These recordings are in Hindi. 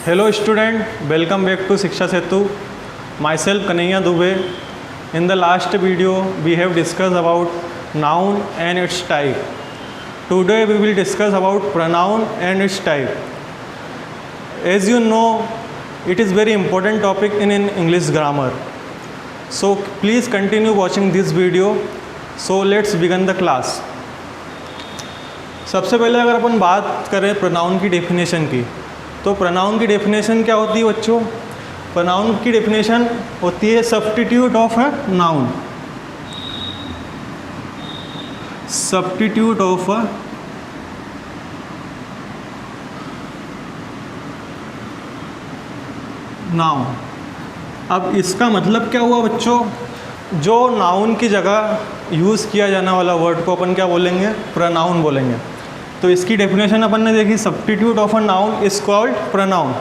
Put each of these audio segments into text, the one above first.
Hello student, welcome back to Shiksha Setu. Myself Kanhaiya Dubey. In the last video we have discussed about noun and its type. Today we will discuss about pronoun and its type. As you know, it is very important topic in English grammar. So please continue watching this video. So let's begin the class. सबसे पहले अगर अपन बात करें प्रोनाउन की डेफिनेशन की, तो प्रोनाउन की डेफिनेशन क्या होती है बच्चों? प्रोनाउन की डेफिनेशन होती है substitute of a noun, substitute of a noun. अब इसका मतलब क्या हुआ बच्चों? जो नाउन की जगह यूज़ किया जाने वाला वर्ड को अपन क्या बोलेंगे? प्रोनाउन बोलेंगे। तो इसकी डेफिनेशन अपन ने देखी, substitute of a noun is called pronoun.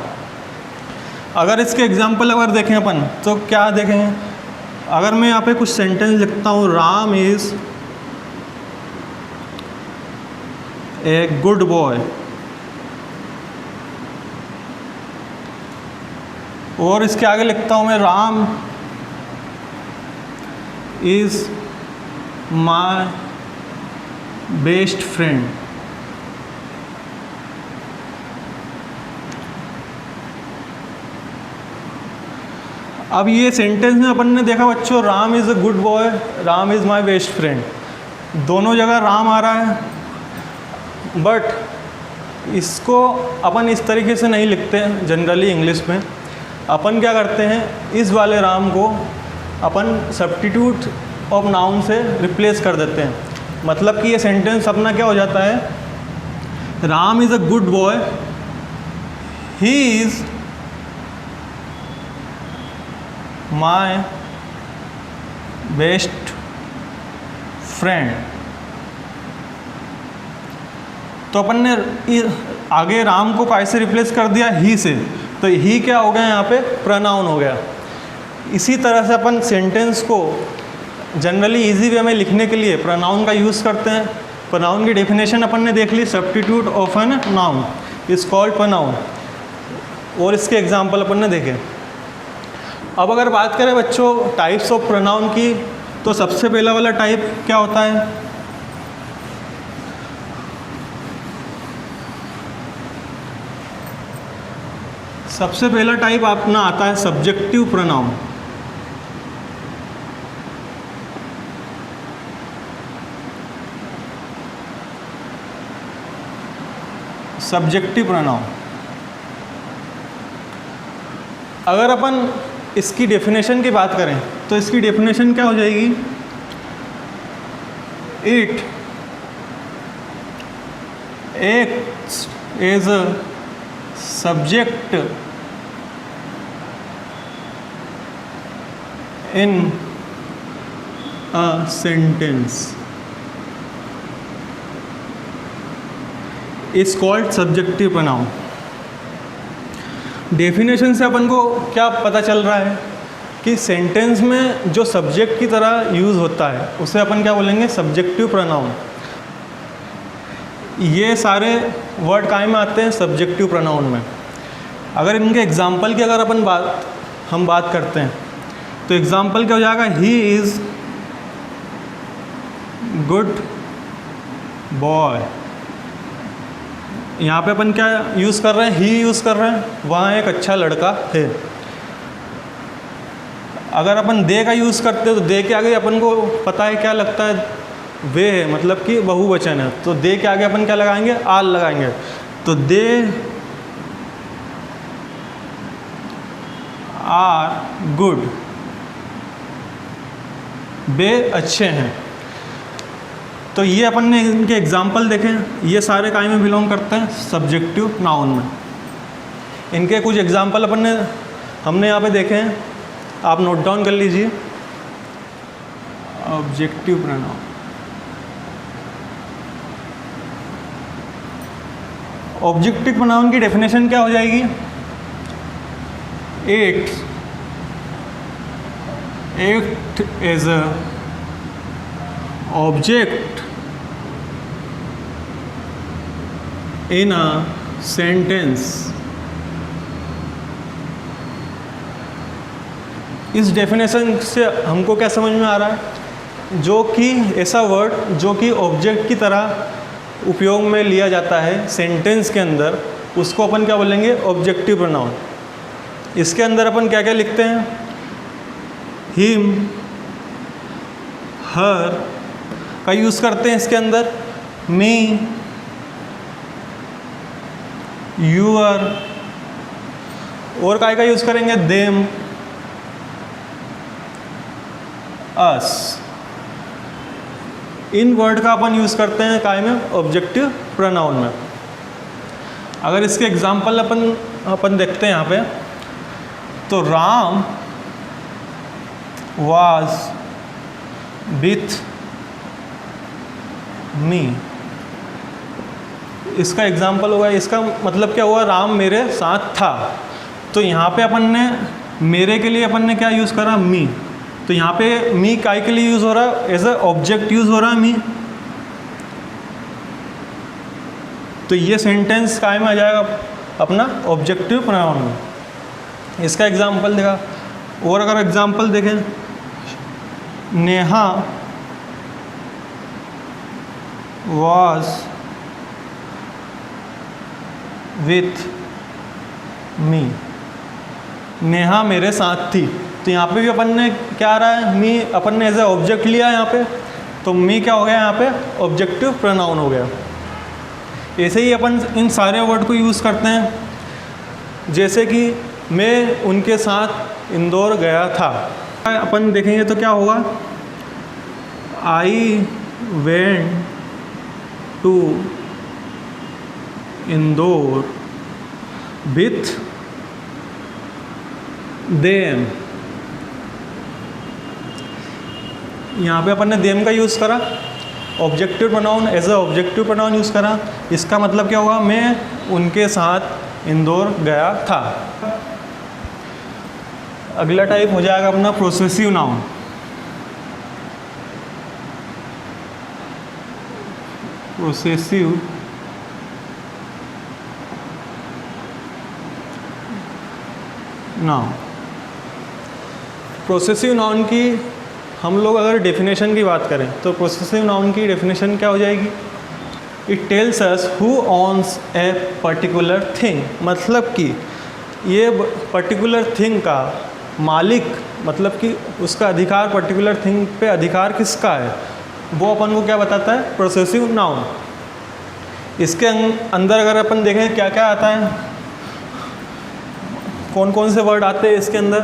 अगर इसके एग्जांपल अगर देखें अपन तो क्या देखेंगे? अगर मैं यहाँ पे कुछ सेंटेंस लिखता हूँ, Ram is a good boy, और इसके आगे लिखता हूँ मैं Ram is my best friend. अब ये सेंटेंस में अपन ने देखा बच्चों, Ram is a good boy, Ram is my best friend, दोनों जगह राम आ रहा है। बट इसको अपन इस तरीके से नहीं लिखते हैं जनरली इंग्लिश में। अपन क्या करते हैं, इस वाले राम को अपन सब्स्टिट्यूट ऑफ नाउन से रिप्लेस कर देते हैं। मतलब कि ये सेंटेंस अपना क्या हो जाता है, Ram is a good boy, he is my best friend. तो अपन ने आगे राम को कैसे रिप्लेस कर दिया? ही से। तो ही क्या हो गया यहाँ पे? प्रोनाउन हो गया। इसी तरह से अपन सेंटेंस को जनरली इजी वे में लिखने के लिए प्रोनाउन का यूज़ करते हैं। प्रोनाउन की डेफिनेशन अपन ने देख ली, substitute of an noun is called pronoun, और इसके एग्जांपल अपन ने देखे। अब अगर बात करें बच्चों टाइप्स ऑफ प्रोनाउन की, तो सबसे पहला वाला टाइप क्या होता है? सबसे पहला टाइप अपना आता है सब्जेक्टिव प्रोनाउन। सब्जेक्टिव प्रोनाउन, अगर अपन इसकी डेफिनेशन की बात करें तो इसकी डेफिनेशन क्या हो जाएगी? It acts as a subject in a sentence is called subjective pronoun. Definition से अपन को क्या पता चल रहा है कि सेंटेंस में जो सब्जेक्ट की तरह यूज़ होता है उसे अपन क्या बोलेंगे? Subjective pronoun. ये सारे वर्ड काहे में आते हैं? सब्जेक्टिव प्रोनाउन में। अगर इनके एग्जाम्पल की अगर हम बात करते हैं तो एग्जाम्पल क्या हो जाएगा? He is good boy. यहाँ पे अपन क्या यूज़ कर रहे हैं? ही यूज़ कर रहे हैं, वहाँ एक अच्छा लड़का है। अगर अपन दे का यूज़ करते हैं तो दे के आगे अपन को पता है क्या लगता है? वे है, मतलब कि बहुवचन है। तो दे के आगे अपन क्या लगाएंगे? आल लगाएंगे। तो दे आर गुड, वे अच्छे हैं। तो ये अपन ने इनके एग्जाम्पल देखें, ये सारे काय में बिलोंग करते हैं? सब्जेक्टिव नाउन में। इनके कुछ एग्जाम्पल हमने यहाँ पे देखे हैं, आप नोट डाउन कर लीजिए। ऑब्जेक्टिव प्रोनाउन, ऑब्जेक्टिव प्रोनाउन की डेफिनेशन क्या हो जाएगी? It as a object in a sentence इस डेफिनेशन से हमको क्या समझ में आ रहा है, जो कि ऐसा वर्ड जो कि ऑब्जेक्ट की तरह उपयोग में लिया जाता है सेंटेंस के अंदर, उसको अपन क्या बोलेंगे, ऑब्जेक्टिव प्रोनाउन। इसके अंदर अपन क्या क्या लिखते हैं, हिम, हर का यूज़ करते हैं इसके अंदर, मी, यूअर, और काय का यूज़ करेंगे, देम, अस। इन वर्ड का अपन यूज़ करते हैं काय में, ऑब्जेक्टिव प्रोनाउन में। अगर इसके एग्जाम्पल अपन देखते हैं यहाँ पे, तो राम वाज विथ मी, इसका एग्जाम्पल होगा। इसका मतलब क्या हुआ, राम मेरे साथ था। तो यहाँ पे अपन ने मेरे के लिए अपन ने क्या यूज़ करा, मी। तो यहाँ पे मी काय के लिए यूज़ हो रहा है, एज ए ऑब्जेक्ट यूज़ हो रहा है मी। तो ये सेंटेंस काय में आ जाएगा, अपना ऑब्जेक्टिव प्रोनाउन में। इसका एग्जाम्पल देखा। और अगर एग्जाम्पल देखें, Neha was with me, Neha मेरे साथ थी। तो यहाँ पे भी अपन ने क्या आ रहा है, मी अपन ने एज ए ऑब्जेक्ट लिया यहाँ पे, तो मी क्या हो गया यहाँ पे, ऑब्जेक्टिव प्रोनाउन हो गया। ऐसे ही अपन इन सारे वर्ड को यूज़ करते हैं। जैसे कि मैं उनके साथ इंदौर गया था, अपन देखेंगे तो क्या होगा, I went to Indore with them. यहाँ पे अपन ने देम का यूज़ करा, objective pronoun, as a objective pronoun use करा। इसका मतलब क्या होगा, मैं उनके साथ इंदौर गया था। अगला टाइप हो जाएगा अपना progressive noun. Progressive noun. Progressive noun की हम लोग अगर डेफिनेशन की बात करें, तो प्रोसेसिव नाउन की डेफिनेशन क्या हो जाएगी, it tells us who owns a particular thing. मतलब कि ये पर्टिकुलर थिंग का मालिक, मतलब कि उसका अधिकार, पर्टिकुलर थिंग पे अधिकार किसका है, वो अपन को क्या बताता है, प्रोसेसिव नाउन। इसके अंदर अगर अपन देखें क्या क्या आता है, कौन कौन से वर्ड आते हैं इसके अंदर,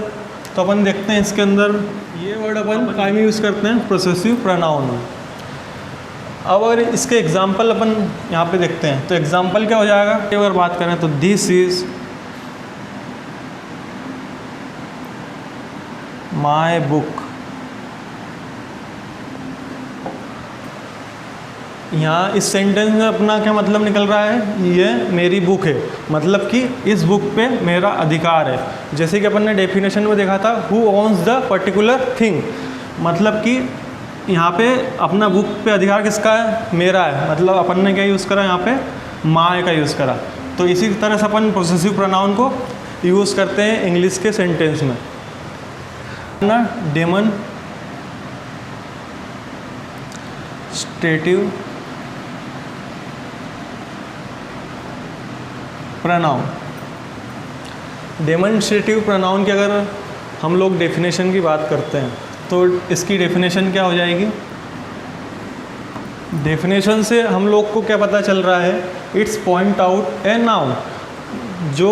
तो अपन देखते हैं इसके अंदर ये वर्ड अपन काय में यूज़ करते हैं, प्रोसेसिव प्रोनाउन में। अब अगर इसके एग्जाम्पल अपन यहाँ पे देखते हैं, तो एग्जाम्पल क्या हो जाएगा, अगर बात करें तो दिस इज माई बुक। यहाँ इस सेंटेंस में अपना क्या मतलब निकल रहा है, ये मेरी बुक है, मतलब कि इस बुक पे मेरा अधिकार है। जैसे कि अपन ने डेफिनेशन में देखा था, who owns the particular thing, मतलब कि यहाँ पे अपना बुक पे अधिकार किसका है, मेरा है। मतलब अपन ने क्या यूज़ करा यहाँ पे, माय का यूज़ करा। तो इसी तरह से अपन पोसेसिव प्रोनाउन को यूज़ करते हैं इंग्लिश के सेंटेंस में ना। Demonstrative pronoun. डेमोन्स्ट्रेटिव प्रोनाउन की अगर हम लोग डेफिनेशन की बात करते हैं, तो इसकी डेफिनेशन क्या हो जाएगी, डेफिनेशन से हम लोग को क्या पता चल रहा है, it's point out a noun. जो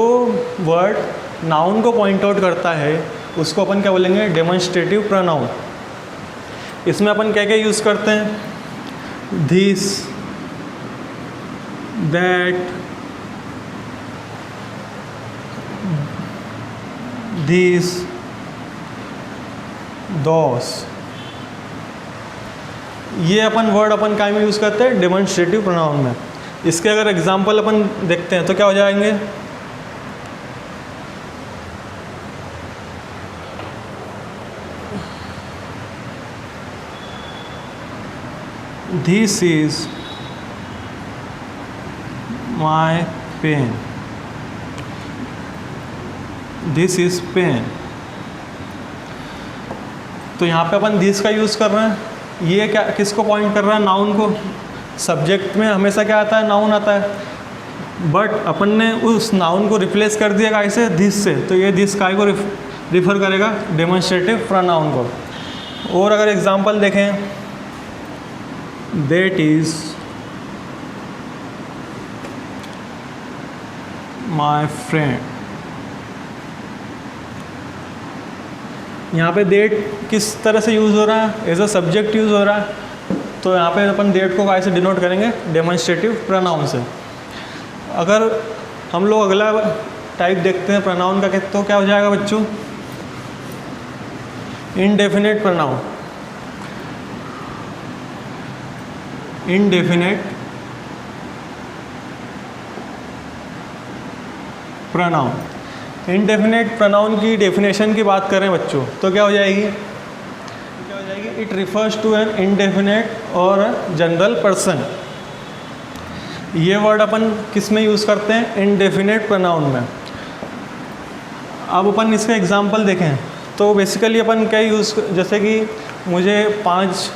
वर्ड नाउन को पॉइंट आउट करता है उसको अपन क्या बोलेंगे, डेमोन्स्ट्रेटिव प्रोनाउन। इसमें अपन क्या क्या यूज़ करते हैं, दिस, दैट, दिस, दोस। ये अपन वर्ड अपन काय में यूज़ करते हैं, डेमोन्स्ट्रेटिव प्रोनाउन में। इसके अगर एग्जाम्पल अपन देखते हैं तो क्या हो जाएंगे, this is my pen, this is pen. तो यहाँ पे अपन दिस का यूज़ कर रहे हैं। ये क्या किसको पॉइंट कर रहा है? नाउन को। सब्जेक्ट में हमेशा क्या आता है? नाउन आता है। बट अपन ने उस नाउन को रिप्लेस कर दिया काय से? दिस से। तो ये दिस काय को रिफ़र करेगा? डेमोन्स्ट्रेटिव प्रोनाउन को। और अगर एग्जांपल देखें, दैट इज़ माय फ्रेंड। यहाँ पे देट किस तरह से यूज़ हो रहा है? एज अ सब्जेक्ट यूज़ हो रहा है। तो यहाँ पे अपन देट को कैसे डिनोट करेंगे? डेमोन्स्ट्रेटिव प्रोनाउन से। अगर हम लोग अगला टाइप देखते हैं प्रोनाउन का, तो क्या हो जाएगा बच्चों? Indefinite pronoun. Indefinite pronoun. Indefinite pronoun की डेफिनेशन की बात करें बच्चों, तो क्या हो जाएगी? It refers to an indefinite और जनरल पर्सन। ये वर्ड अपन किस में यूज़ करते हैं? इनडेफिनेट प्रोनाउन में। अब अपन इसका एग्जांपल देखें तो बेसिकली अपन क्या यूज़, जैसे कि मुझे 5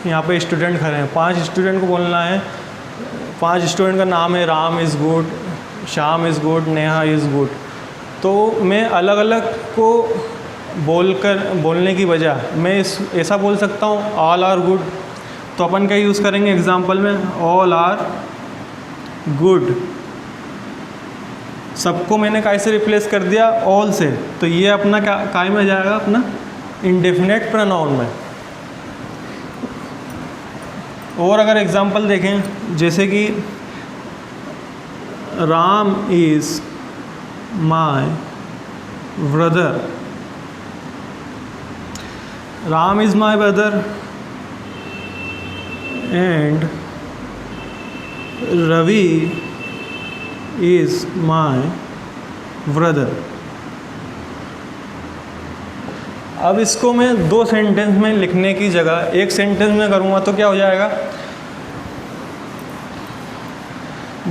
यहाँ पे स्टूडेंट खड़े हैं, 5 स्टूडेंट को बोलना है। 5 स्टूडेंट का नाम है Ram is good, Shyam is good, Neha is good. तो मैं अलग अलग को बोलने की बजाय मैं ऐसा बोल सकता हूँ ऑल आर गुड। तो अपन क्या यूज़ करेंगे एग्जांपल में? All are good. सबको मैंने कैसे रिप्लेस कर दिया? ऑल से। तो ये अपना काय में जाएगा? अपना इनडेफिनेट प्रोनाउन में। और अगर एग्जांपल देखें, जैसे कि Ram is my brother. Ram is my brother and Ravi is my brother. अब इसको मैं 2 सेंटेंस में लिखने की जगह एक सेंटेंस में करूँगा तो क्या हो जाएगा?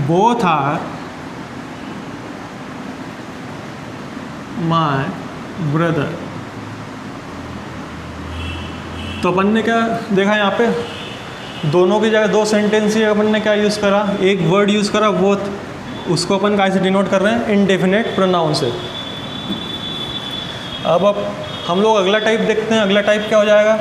Both are my brother. तो अपन ने क्या देखा यहाँ पे? दोनों की जगह 2 सेंटेंस ही अपन ने क्या यूज़ करा? एक वर्ड यूज़ करा बोथ। उसको अपन कैसे डिनोट कर रहे हैं? इनडेफिनेट प्रोनाउन से। अब हम लोग अगला टाइप देखते हैं। अगला टाइप क्या हो जाएगा?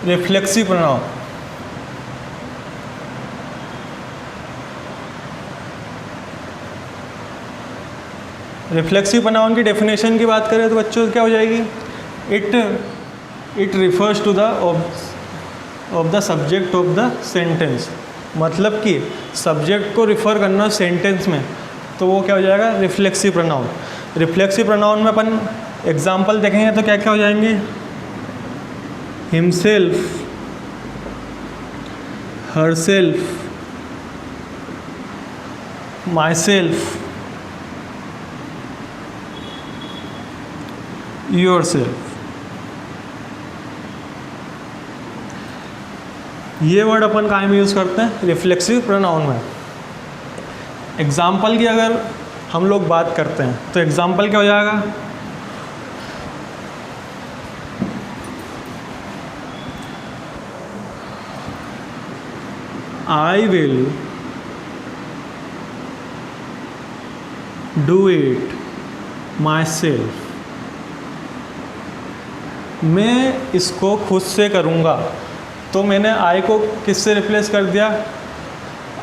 Reflexive pronoun. रिफ्लेक्सिव प्रोनाउन की डेफिनेशन की बात करें तो बच्चों क्या हो जाएगी? It refers to the of the subject of the sentence. मतलब कि सब्जेक्ट को रिफ़र करना सेंटेंस में, तो वो क्या हो जाएगा? Reflexive pronoun. रिफ्लेक्सिव प्रोनाउन में अपन एग्जांपल देखेंगे तो क्या क्या हो जाएंगे? Himself, herself, myself, yourself. ये वर्ड अपन काय में यूज़ करते हैं? रिफ्लेक्सिव प्रोनाउन में। एग्जाम्पल की अगर हम लोग बात करते हैं तो एग्जाम्पल क्या हो जाएगा? I will do it my self. मैं इसको खुद से करूँगा। तो मैंने आई को किससे रिप्लेस कर दिया?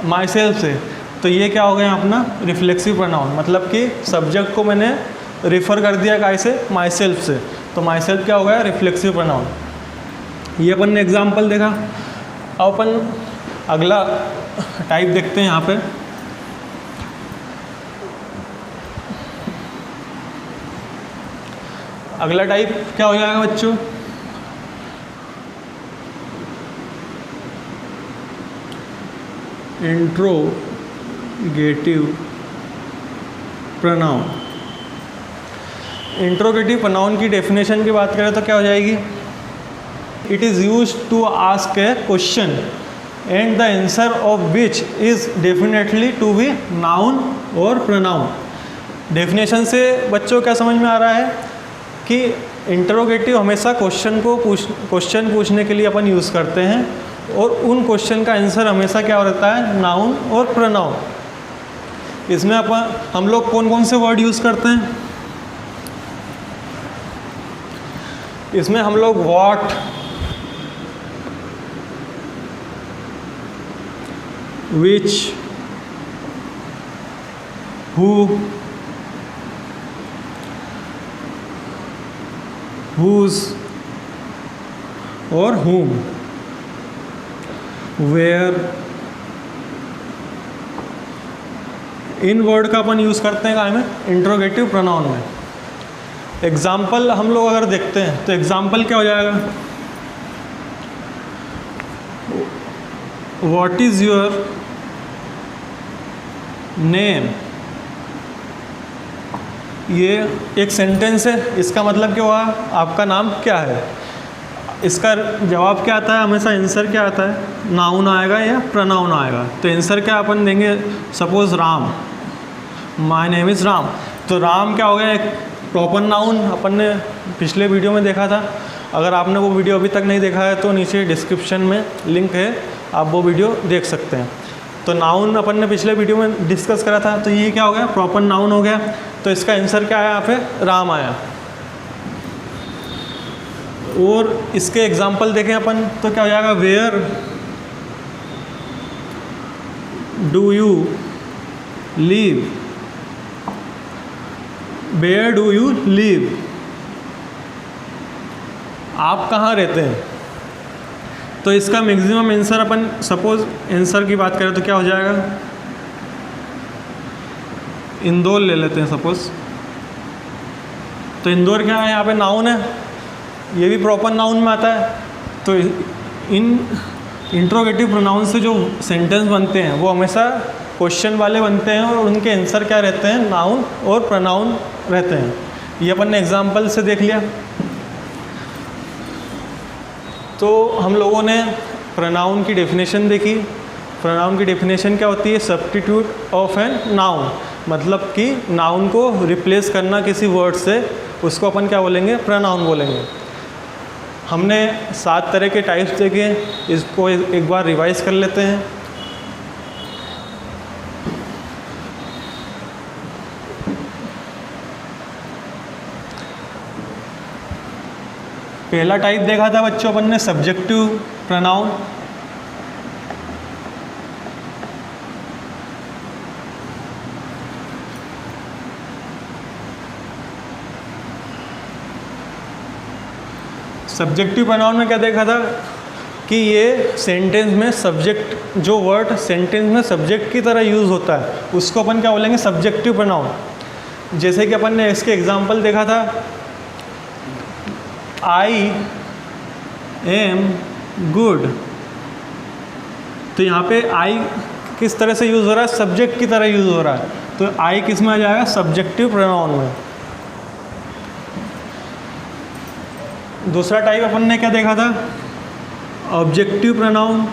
माई सेल्फ से। तो ये क्या हो गया अपना? Reflexive pronoun. मतलब कि सब्जेक्ट को मैंने रिफ़र कर दिया कैसे? माई सेल्फ से। तो माई सेल्फ क्या हो गया? Reflexive pronoun. ये अपन ने एग्जाम्पल देखा। अब अपन अगला टाइप देखते हैं यहाँ पे। अगला टाइप क्या हो जाएगा बच्चों? Interrogative pronoun. इंट्रोगेटिव प्रोनाउन की डेफिनेशन की बात करें तो क्या हो जाएगी? It is used to ask a question and the answer of which is definitely to be noun और प्रोनाउन। डेफिनेशन से बच्चों क्या समझ में आ रहा है कि इंटरोगेटिव हमेशा क्वेश्चन पूछने के लिए अपन यूज़ करते हैं, और उन क्वेश्चन का आंसर हमेशा क्या रहता है, नाउन और प्रोनाउन। इसमें हम लोग कौन कौन से वर्ड यूज़ करते हैं, इसमें हम लोग व्हाट, विच, हु, whose और whom, where, इन वर्ड का अपन यूज़ करते हैं काय में, इंट्रोगेटिव प्रोनाउन में। एग्जाम्पल हम लोग अगर देखते हैं तो एग्जाम्पल क्या हो जाएगा, व्हाट इज़ योर नेम, ये एक सेंटेंस है, इसका मतलब क्या हुआ, आपका नाम क्या है। इसका जवाब क्या आता है, हमेशा आंसर क्या आता है, नाउन आएगा या प्रोनाउन आएगा। तो आंसर क्या अपन देंगे, suppose Ram, my name is Ram. तो राम क्या हो गया, एक प्रॉपर नाउन, अपन ने पिछले वीडियो में देखा था। अगर आपने वो वीडियो अभी तक नहीं देखा है तो नीचे डिस्क्रिप्शन में लिंक है, आप वो वीडियो देख सकते हैं। तो नाउन अपन ने पिछले वीडियो में डिस्कस करा था, तो ये क्या हो गया, प्रॉपर नाउन हो गया। तो इसका आंसर क्या आया, यहाँ पे राम आया। और इसके एग्जाम्पल देखें अपन तो क्या हो जाएगा, where do you live, where do you live, आप कहाँ रहते हैं। तो इसका मैक्सिमम आंसर अपन सपोज आंसर की बात करें तो क्या हो जाएगा, इंदौर ले लेते हैं सपोज। तो इंदौर क्या है, यहाँ पे नाउन है, ये भी प्रॉपर नाउन में आता है। तो इन इंट्रोगेटिव प्रोनाउन से जो सेंटेंस बनते हैं वो हमेशा क्वेश्चन वाले बनते हैं, और उनके आंसर क्या रहते हैं, नाउन और प्रोनाउन रहते हैं। ये अपन ने एग्जाम्पल से देख लिया। तो हम लोगों ने प्रोनाउन की डेफिनेशन देखी। प्रोनाउन की डेफिनेशन क्या होती है, सब्स्टिट्यूट ऑफ एन नाउन, मतलब कि नाउन को रिप्लेस करना किसी वर्ड से, उसको अपन क्या बोलेंगे, प्रोनाउन बोलेंगे। हमने 7 तरह के टाइप्स देखे, इसको एक बार रिवाइज कर लेते हैं। पहला टाइप देखा था बच्चों अपन ने, सब्जेक्टिव प्रोनाउन। सब्जेक्टिव प्रोनाउन में क्या देखा था कि ये सेंटेंस में सब्जेक्ट, जो वर्ड सेंटेंस में सब्जेक्ट की तरह यूज़ होता है उसको अपन क्या बोलेंगे, सब्जेक्टिव प्रोनाउन। जैसे कि अपन ने इसके एग्जांपल देखा था, आई एम गुड। तो यहाँ पे आई किस तरह से यूज़ हो रहा है, सब्जेक्ट की तरह यूज़ हो रहा है। तो आई किस में आ जाएगा, सब्जेक्टिव प्रोनाउन में। दूसरा टाइप अपन ने क्या देखा था, ऑब्जेक्टिव प्रोनाउन।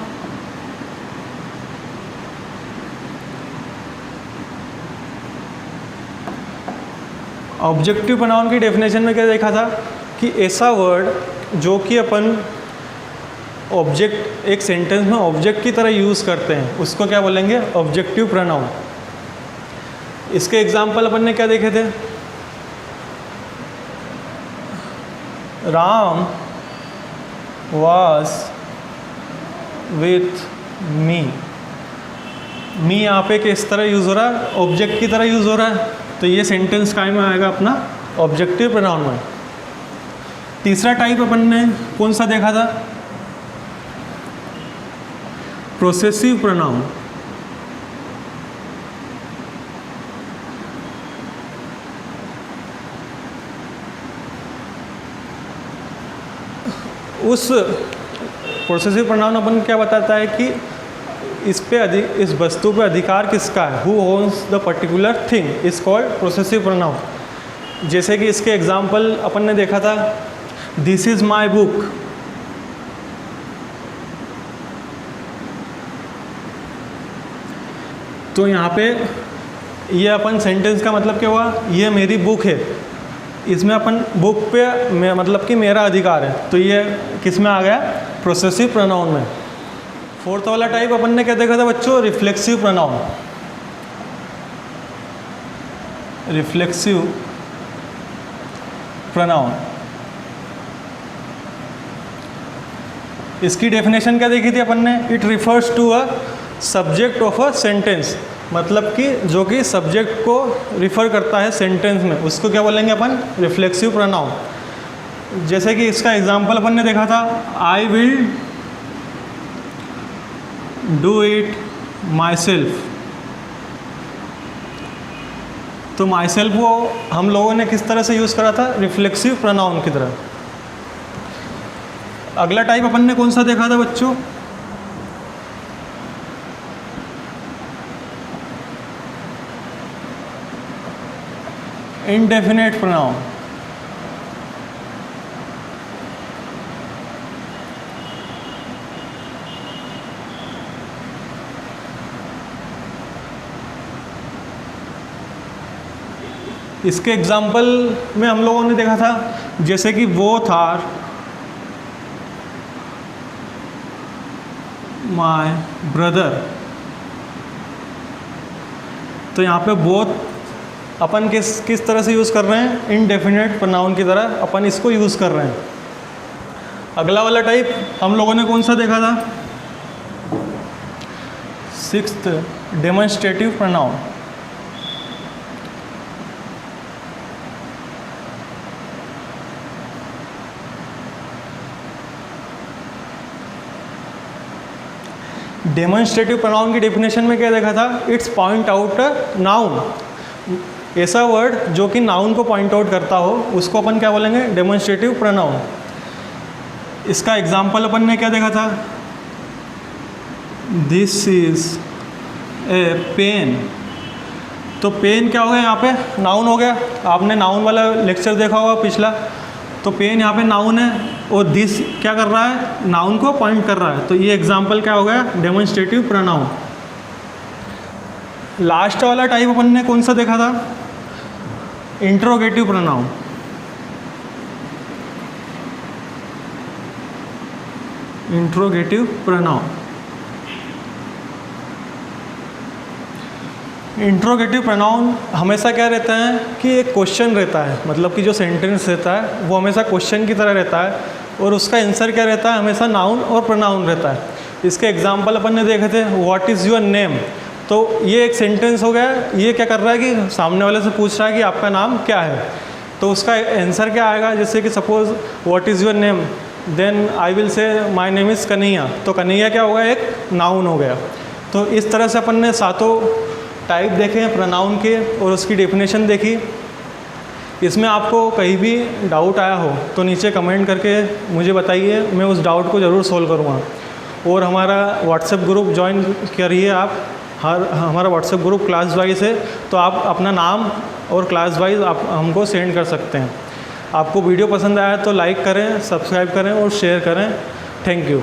ऑब्जेक्टिव प्रोनाउन की डेफिनेशन में क्या देखा था कि ऐसा वर्ड जो कि अपन ऑब्जेक्ट, एक सेंटेंस में ऑब्जेक्ट की तरह यूज़ करते हैं उसको क्या बोलेंगे, ऑब्जेक्टिव प्रोनाउन। इसके एग्जांपल अपन ने क्या देखे थे, राम was with me। मी यहाँ पे किस तरह यूज़ हो रहा है, ऑब्जेक्ट की तरह यूज़ हो रहा है। तो ये सेंटेंस काय में आएगा, अपना ऑब्जेक्टिव प्रोनाउन में। तीसरा टाइप अपन ने कौन सा देखा था, प्रोसेसिव प्रोनाउन। उस प्रोसेसिव प्रोनाउन अपन क्या बताता है कि इस वस्तु पे अधिकार किसका है, who owns the particular thing is called progressive pronoun. जैसे कि इसके एग्जांपल अपन ने देखा था, दिस इज़ माई बुक। तो यहाँ पे ये अपन सेंटेंस का मतलब क्या हुआ, ये मेरी बुक है, इसमें अपन बुक पे मतलब कि मेरा अधिकार है, तो ये किस में आ गया, प्रोसेसिव प्रोनाउन में। फोर्थ वाला टाइप अपन ने क्या देखा था बच्चों, रिफ्लेक्सिव प्रोनाउन। रिफ्लेक्सिव प्रोनाउन, इसकी डेफिनेशन क्या देखी थी अपन ने, it refers to a subject of a sentence, मतलब कि जो कि सब्जेक्ट को रिफ़र करता है सेंटेंस में, उसको क्या बोलेंगे अपन, रिफ्लेक्सिव प्रोनाउन। जैसे कि इसका एग्जांपल अपन ने देखा था, I will do it my self. तो माई सेल्फ वो हम लोगों ने किस तरह से यूज़ करा था, रिफ्लेक्सिव प्रोनाउन की तरह। अगला टाइप अपन ने कौन सा देखा था बच्चों, इंडेफिनेट प्रोनाउन। इसके एग्जाम्पल में हम लोगों ने देखा था, जैसे कि बोथ आर माय ब्रदर। तो यहाँ पे बोथ अपन किस तरह से यूज़ कर रहे हैं, इनडेफिनेट प्रोनाउन की तरह अपन इसको यूज़ कर रहे हैं। अगला वाला टाइप हम लोगों ने कौन सा देखा था, sixth, demonstrative pronoun. Demonstrative pronoun की डेफिनेशन में क्या देखा था, इट्स पॉइंट आउट नाउन। ऐसा वर्ड जो कि नाउन को पॉइंट आउट करता हो उसको अपन क्या बोलेंगे, डेमोन्स्ट्रेटिव प्रोनाउन। इसका एग्जाम्पल अपन ने क्या देखा था, दिस इज ए पेन। तो पेन क्या हो गया, यहाँ पे नाउन हो गया। आपने नाउन वाला लेक्चर देखा होगा पिछला, तो पेन यहाँ पे नाउन है और दिस क्या कर रहा है, नाउन को पॉइंट कर रहा है। तो ये एग्जाम्पल क्या हो गया, डेमोन्स्ट्रेटिव प्रोनाउन। लास्ट वाला टाइप अपन ने कौन सा देखा था, interrogative pronoun. Interrogative pronoun, interrogative pronoun हमेशा क्या रहता है कि एक क्वेश्चन रहता है, मतलब कि जो सेंटेंस रहता है वो हमेशा क्वेश्चन की तरह रहता है और उसका आंसर क्या रहता है, हमेशा नाउन और प्रोनाउन रहता है। इसके एग्जाम्पल अपन ने देखे थे, व्हाट इज़ योर नेम। तो ये एक सेंटेंस हो गया, ये क्या कर रहा है कि सामने वाले से पूछ रहा है कि आपका नाम क्या है, तो उसका आंसर क्या आएगा। जैसे कि suppose what is your name, then I will say my name is Kanhaiya. तो कन्हैया क्या होगा, एक नाउन हो गया। तो इस तरह से अपन ने सातों टाइप देखे हैं प्रोनाउन के और उसकी डेफिनेशन देखी। इसमें आपको कहीं भी डाउट आया हो तो नीचे कमेंट करके मुझे बताइए, मैं उस डाउट को ज़रूर सोल्व करूँगा। और हमारा व्हाट्सएप ग्रुप ज्वाइन करिए आप, हमारा व्हाट्सएप ग्रुप क्लास वाइज है, तो आप अपना नाम और क्लास वाइज आप हमको सेंड कर सकते हैं। आपको वीडियो पसंद आया तो लाइक करें, सब्सक्राइब करें और शेयर करें। Thank you.